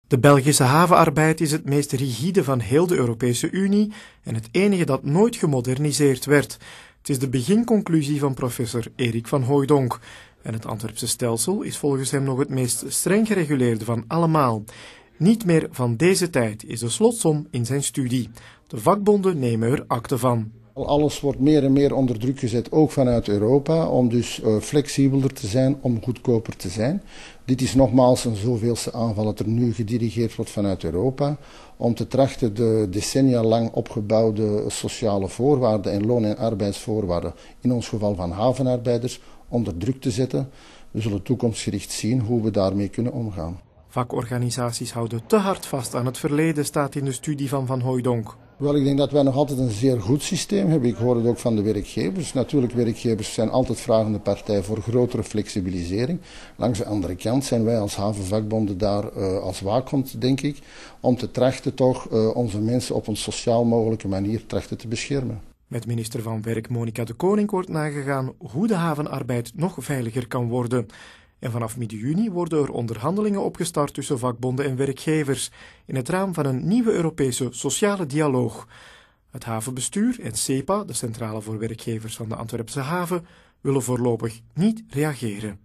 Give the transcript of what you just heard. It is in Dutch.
De Belgische havenarbeid is het meest rigide van heel de Europese Unie en het enige dat nooit gemoderniseerd werd. Het is de beginconclusie van professor Erik van Hooijdonk. En het Antwerpse stelsel is volgens hem nog het meest streng gereguleerde van allemaal. Niet meer van deze tijd is de slotsom in zijn studie. De vakbonden nemen er akte van. Alles wordt meer en meer onder druk gezet, ook vanuit Europa, om dus flexibeler te zijn, om goedkoper te zijn. Dit is nogmaals een zoveelste aanval dat er nu gedirigeerd wordt vanuit Europa, om te trachten de decennia lang opgebouwde sociale voorwaarden en loon- en arbeidsvoorwaarden, in ons geval van havenarbeiders, onder druk te zetten. We zullen toekomstgericht zien hoe we daarmee kunnen omgaan. Vakorganisaties houden te hard vast aan het verleden, staat in de studie van Van Hooijdonk. Wel, ik denk dat wij nog altijd een zeer goed systeem hebben. Ik hoor het ook van de werkgevers. Natuurlijk, werkgevers zijn altijd vragende partij voor grotere flexibilisering. Langs de andere kant zijn wij als havenvakbonden daar als waakhond, denk ik, om te trachten toch onze mensen op een sociaal mogelijke manier trachten te beschermen. Met minister van Werk Monica de Koning wordt nagegaan hoe de havenarbeid nog veiliger kan worden. En vanaf midden juni worden er onderhandelingen opgestart tussen vakbonden en werkgevers in het raam van een nieuwe Europese sociale dialoog. Het havenbestuur en CEPA, de Centrale voor Werkgevers van de Antwerpse haven, willen voorlopig niet reageren.